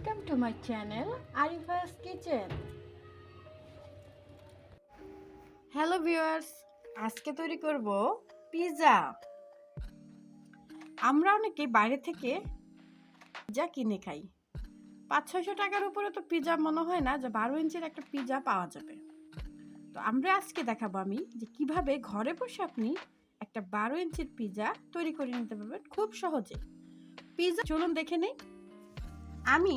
Welcome to my channel Arifa's Kitchen. Hello viewers, আজকে তৈরি করব পিৎজা। আমরা অনেকে বাইরে থেকে পিৎজা কিনে খাই। 500-600 টাকার উপরে তো পিৎজা মনে হয় না যে 12 ইঞ্চির একটা পিৎজা পাওয়া যাবে। তো আমরা আজকে দেখাবো আমি যে কিভাবে ঘরে বসে আপনি একটা 12 ইঞ্চির পিৎজা তৈরি করে নিতে পারবেন খুব সহজে। পিৎজা চলুন দেখে নেই। আমি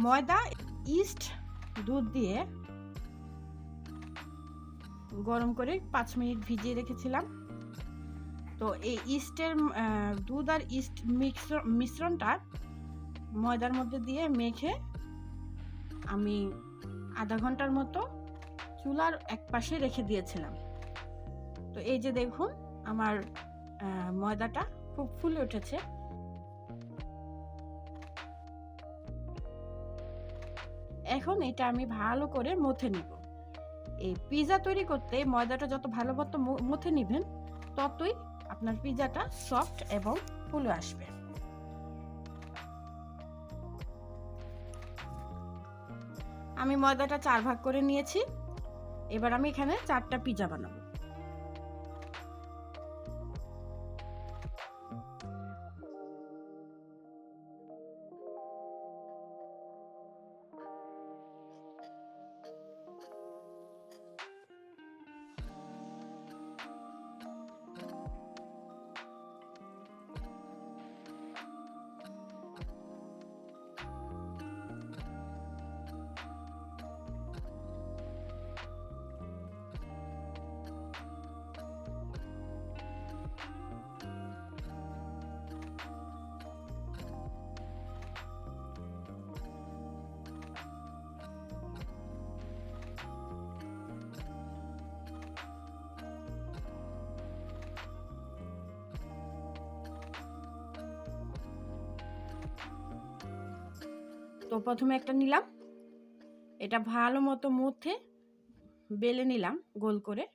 ময়দা, ইস্ট, দুধ দিয়ে গরম করে 5 মিনিট ভিজিয়ে রেখেছিলাম। তো এই ইস্টের দুধ আর ইস্ট মিশ্রণটা ময়দার মধ্যে দিয়ে মেখে আমি আধা ঘন্টার মতো চুলার এক পাশে রেখে দিয়েছিলাম। তো এই যে দেখুন আমার ময়দাটা খুব ফুলে উঠেছে। এখন এটা আমি ভালো করে মথে নিব। এই পিৎজা তৈরি করতে ময়দাটা যত ভালো মতো মথে নিবেন ততই আপনার পিৎজাটা সফট এবং ফুলে আসবে। আমি ময়দাটা 4 ভাগ করে নিয়েছি। এবার আমি এখানে 4টা পিৎজা বানাবো। তো প্রথমে একটা নিলাম, এটা ভালো মতো মুথে বেলে নিলাম গোল করে।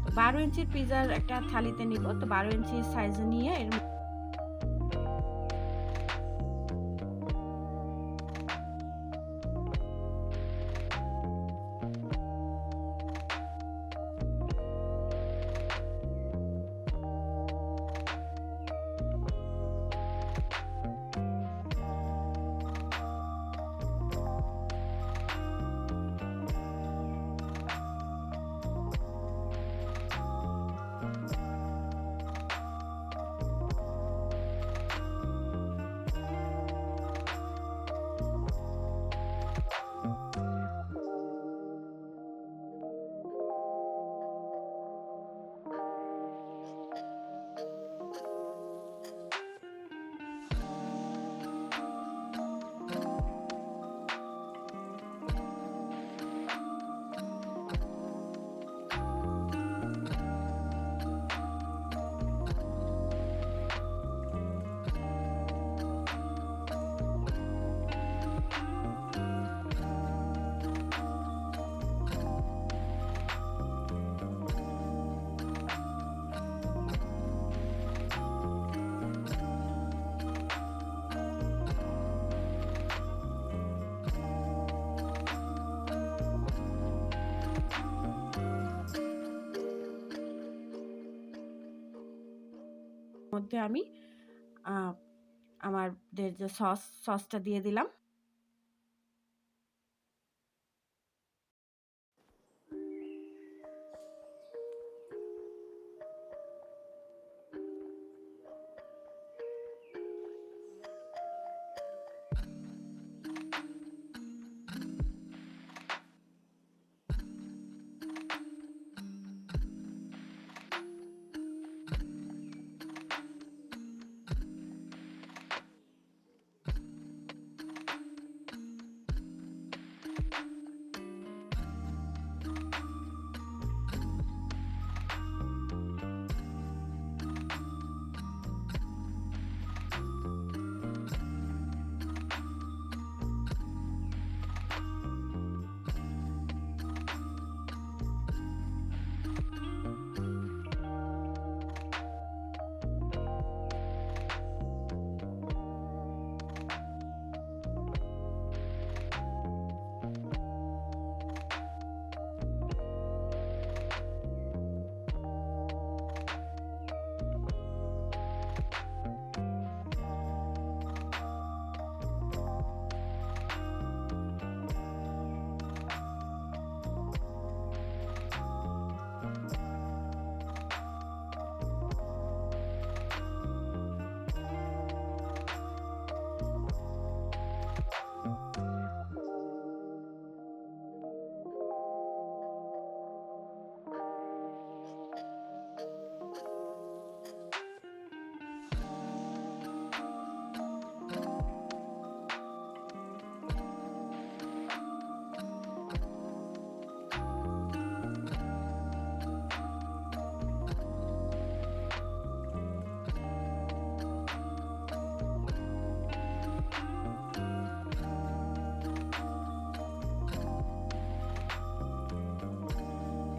তো 12 ইঞ্চির পিৎজার একটা থালিতে নিব। তো 12 ইঞ্চি সাইজে নিয়ে এর মধ্যে আমি আমাদের যে সসটা দিয়ে দিলাম।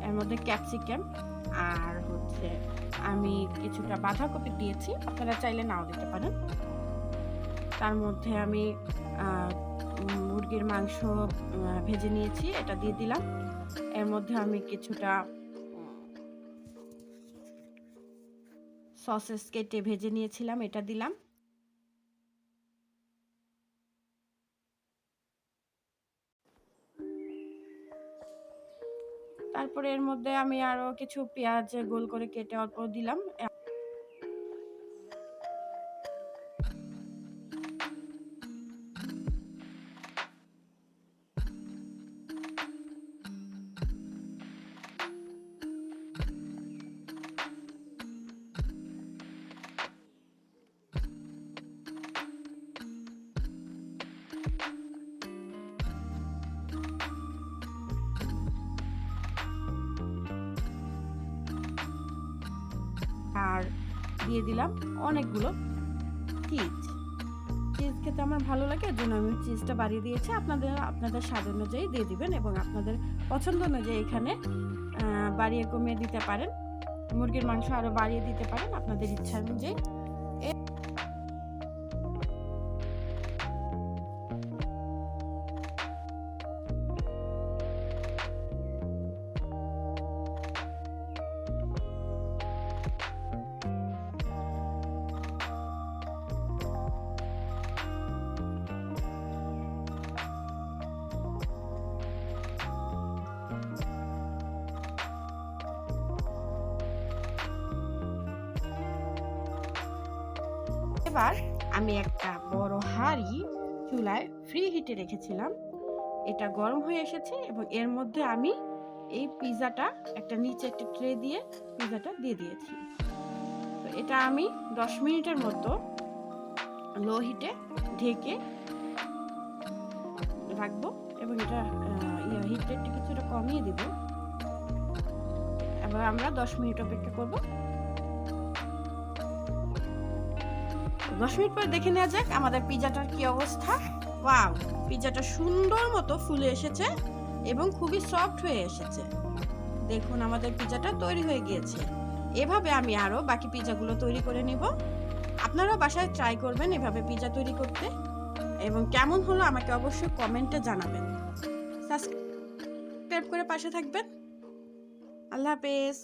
এর মধ্যে ক্যাপসিকাম আর হচ্ছে আমি কিছুটা বাঁধাকপি দিয়েছি, আপনারা চাইলে নাও দিতে পারেন। তার মধ্যে আমি মুরগির মাংস ভেজে নিয়েছি, এটা দিয়ে দিলাম। এর মধ্যে আমি কিছুটা সসেস কেটে ভেজে নিয়েছিলাম, এটা দিলাম। তারপরে এর মধ্যে আমি আরো কিছু পেঁয়াজ গোল করে কেটে অল্প দিলাম। আর দিয়ে দিলাম অনেকগুলো চিজ খেতে আমার ভালো লাগে, এর জন্য আমি চিজটা বাড়িয়ে দিয়েছি। আপনাদের স্বাদ অনুযায়ী দিয়ে দিবেন এবং আপনাদের পছন্দ অনুযায়ী এখানে বাড়িয়ে কমিয়ে দিতে পারেন। মুরগির মাংস আরও বাড়িয়ে দিতে পারেন আপনাদের ইচ্ছা অনুযায়ী। এবার আমি একটা বড় হাঁড়ি চুলায় ফ্রি হিটে রেখেছিলাম, এটা গরম হয়ে এসেছে এবং এর মধ্যে আমি এই পিৎজাটা একটা নিচে একটা ট্রে দিয়ে পিৎজাটা দিয়ে দিয়েছি। তো এটা আমি 10 মিনিটের মতো লো হিটে ঢেকে রাখবো এবং এটা হিটটা কিছুটা কমিয়ে দেব। এবার আমরা 10 মিনিট অপেক্ষা করব। 10 মিনিট পর দেখে নেওয়া যাক আমাদের পিৎজাটার কি অবস্থা। ওয়াও, পিৎজাটা সুন্দর মতো ফুলে এসেছে এবং খুবই সফট হয়ে এসেছে। দেখুন আমাদের পিৎজাটা তৈরি হয়ে গিয়েছে। এভাবে আমি আরও বাকি পিৎজাগুলো তৈরি করে নিব। আপনারাও বাসায় ট্রাই করবেন এভাবে পিৎজা তৈরি করতে এবং কেমন হলো আমাকে অবশ্যই কমেন্টে জানাবেন। সাবস্ক্রাইব করে পাশে থাকবেন। আল্লাহ হাফেজ।